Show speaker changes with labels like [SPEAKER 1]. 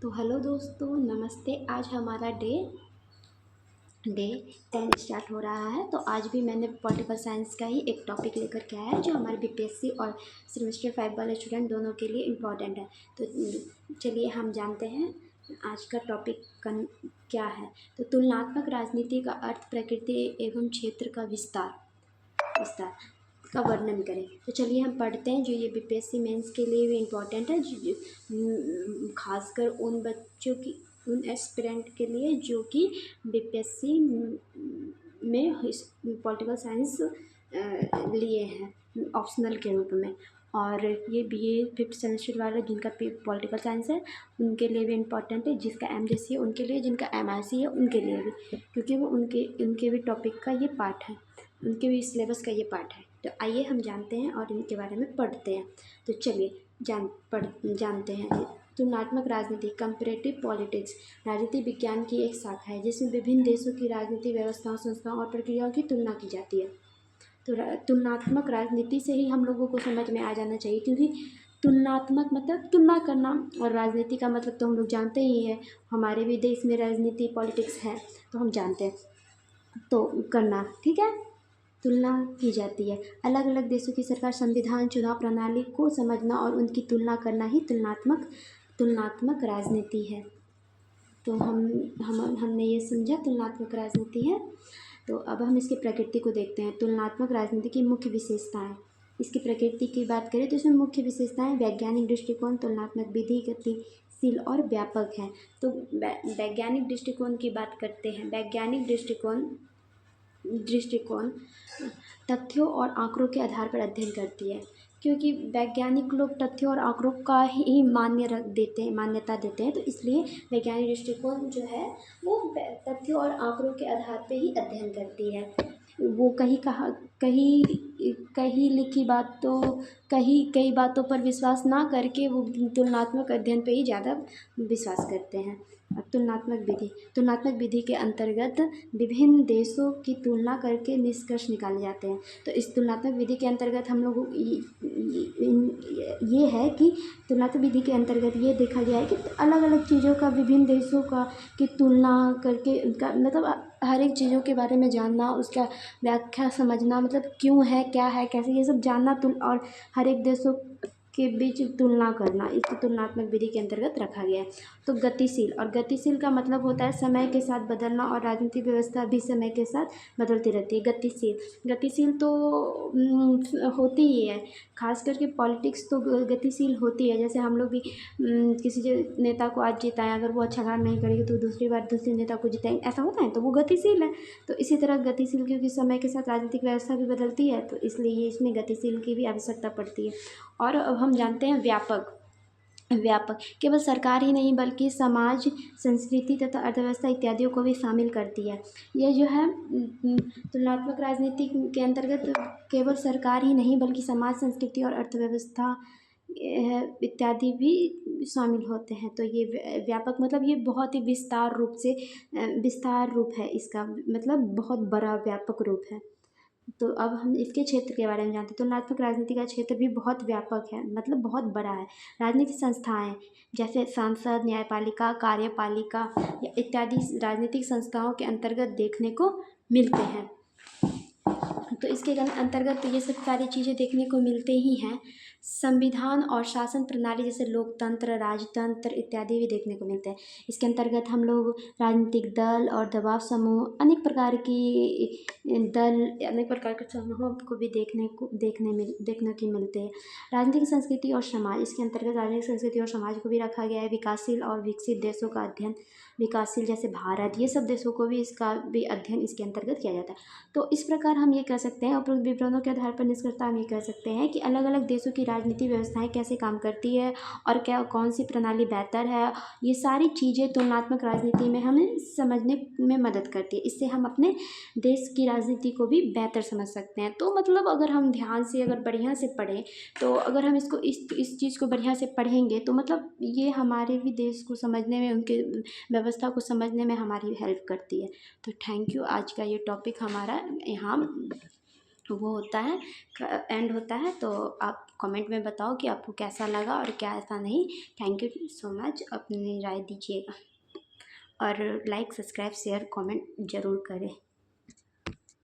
[SPEAKER 1] तो हेलो दोस्तों, नमस्ते। आज हमारा डे डे 10 स्टार्ट हो रहा है। तो आज भी मैंने पॉलिटिकल साइंस का ही एक टॉपिक लेकर के आया है जो हमारे बीपीएससी और सेमेस्टर 5 वाले स्टूडेंट दोनों के लिए इम्पॉर्टेंट है। तो चलिए हम जानते हैं आज का टॉपिक क्या है। तो तुलनात्मक राजनीति का अर्थ प्रकृति एवं क्षेत्र का विस्तार विस्तार का वर्णन करें। तो चलिए हम पढ़ते हैं। जो ये बीपीएससी मेंस के लिए भी इम्पोर्टेंट है, खासकर उन बच्चों की, उन एस्पिरेंट के लिए जो कि बीपीएससी में पॉलिटिकल साइंस लिए हैं ऑप्शनल के रूप में। और ये बीए 5th सेमेस्टर वाले जिनका पॉलिटिकल साइंस है उनके लिए भी इम्पोर्टेंट है, जिसका एमजेसी है उनके लिए, जिनका एमआरसी है उनके लिए भी, क्योंकि वो उनके भी टॉपिक का ये पार्ट है, उनके भी सिलेबस का ये पार्ट है। तो आइए हम जानते हैं और इनके बारे में पढ़ते हैं। तो चलिए जानते हैं। तुलनात्मक राजनीति, कंपैरेटिव पॉलिटिक्स, राजनीति विज्ञान की एक शाखा है जिसमें विभिन्न देशों की राजनीति व्यवस्थाओं, संस्थाओं और प्रक्रियाओं की तुलना की जाती है। तो तुलनात्मक राजनीति से ही हम लोगों को समझ में आ जाना चाहिए, क्योंकि तुलनात्मक मतलब तुलना करना, और राजनीति का मतलब तो हम लोग जानते ही है। हमारे भी देश में राजनीति पॉलिटिक्स है तो हम जानते हैं, तो करना ठीक है। तुलना की जाती है। अलग अलग देशों की सरकार, संविधान, चुनाव प्रणाली को समझना और उनकी तुलना करना ही तुलनात्मक राजनीति है। तो हमने ये समझा तुलनात्मक राजनीति है। तो अब हम इसकी प्रकृति को देखते हैं। तुलनात्मक राजनीति की मुख्य विशेषताएं। इसकी प्रकृति की बात करें तो इसमें मुख्य विशेषताएं वैज्ञानिक दृष्टिकोण, तुलनात्मक विधि, गतिशील और व्यापक है। तो वैज्ञानिक दृष्टिकोण की बात करते हैं। वैज्ञानिक दृष्टिकोण तथ्यों और आंकड़ों के आधार पर अध्ययन करती है, क्योंकि वैज्ञानिक लोग तथ्यों और आंकड़ों का ही मान्यता देते हैं। तो इसलिए वैज्ञानिक दृष्टिकोण जो है वो तथ्यों और आंकड़ों के आधार पर ही अध्ययन करती है। वो कहीं लिखी बातों कई बातों पर विश्वास ना करके वो तुलनात्मक अध्ययन पे ही ज़्यादा विश्वास करते हैं। अब तुलनात्मक विधि के अंतर्गत विभिन्न देशों की तुलना करके निष्कर्ष निकाले जाते हैं। तो इस तुलनात्मक विधि के अंतर्गत हम लोग ये है कि तुलनात्मक विधि के अंतर्गत ये देखा गया है कि अलग अलग चीज़ों का, विभिन्न देशों का की तुलना करके उनका मतलब हर एक चीज़ों के बारे में जानना, उसका व्याख्या समझना, मतलब क्यों है, क्या है, कैसे, ये सब जानना और हर एक देशों के बीच तुलना करना, इसको तुलनात्मक विधि के अंतर्गत रखा गया है। तो गतिशील का मतलब होता है समय के साथ बदलना, और राजनीतिक व्यवस्था भी समय के साथ बदलती रहती है। गतिशील तो होती ही है, खास करके पॉलिटिक्स तो गतिशील होती है। जैसे हम लोग भी किसी नेता को आज जिताएं, अगर वो अच्छा काम नहीं करेगी तो दूसरी बार दूसरे नेता को जिताएंगे, ऐसा होता है, तो वो गतिशील है। तो इसी तरह गतिशील, क्योंकि समय के साथ राजनीतिक व्यवस्था भी बदलती है, तो इसलिए इसमें गतिशील की भी आवश्यकता पड़ती है। और अब हम जानते हैं व्यापक केवल सरकार ही नहीं बल्कि समाज, संस्कृति तथा अर्थव्यवस्था इत्यादियों को भी शामिल करती है। यह जो है तुलनात्मक राजनीति के अंतर्गत केवल सरकार ही नहीं बल्कि समाज, संस्कृति और अर्थव्यवस्था इत्यादि भी शामिल होते हैं। तो ये व्यापक मतलब ये बहुत ही विस्तार रूप है, इसका मतलब बहुत बड़ा व्यापक रूप है। तो अब हम इसके क्षेत्र के बारे में जानते हैं। तुलनात्मक राजनीति का क्षेत्र भी बहुत व्यापक है, मतलब बहुत बड़ा है। राजनीतिक संस्थाएं जैसे सांसद, न्यायपालिका, कार्यपालिका इत्यादि राजनीतिक संस्थाओं के अंतर्गत देखने को मिलते हैं। तो इसके अंतर्गत तो ये सब सारी चीज़ें देखने को मिलते ही हैं। संविधान और शासन प्रणाली जैसे लोकतंत्र, राजतंत्र इत्यादि भी देखने को मिलते हैं। इसके अंतर्गत हम लोग राजनीतिक दल और दबाव समूह, अनेक प्रकार के समूहों को भी देखने की मिलते हैं। राजनीतिक संस्कृति और समाज, इसके अंतर्गत राजनीतिक संस्कृति और समाज को भी रखा गया है। विकासशील और विकसित देशों का अध्ययन, विकासशील जैसे भारत, ये सब देशों को भी इसका भी अध्ययन इसके अंतर्गत किया जाता है। तो इस प्रकार हम ये कह सकते हैं, उपरोक्त विवरणों के आधार पर निष्कर्षता हम ये कह सकते हैं कि अलग अलग देशों की राजनीतिक व्यवस्थाएं कैसे काम करती है और कौन सी प्रणाली बेहतर है, ये सारी चीज़ें तुलनात्मक राजनीति में हमें समझने में मदद करती है। इससे हम अपने देश की राजनीति को भी बेहतर समझ सकते हैं। तो मतलब अगर हम ध्यान से, अगर बढ़िया से पढ़ें, तो अगर हम इसको इस चीज़ को बढ़िया से पढ़ेंगे तो मतलब ये हमारे भी देश को समझने में, उनके व्यवस्था को समझने में हमारी हेल्प करती है। तो थैंक यू। आज का ये टॉपिक हमारा यहाँ वो होता है, एंड होता है। तो आप कमेंट में बताओ कि आपको कैसा लगा और क्या ऐसा नहीं। थैंक यू सो मच, अपनी राय दीजिएगा और लाइक सब्सक्राइब शेयर कमेंट ज़रूर करें।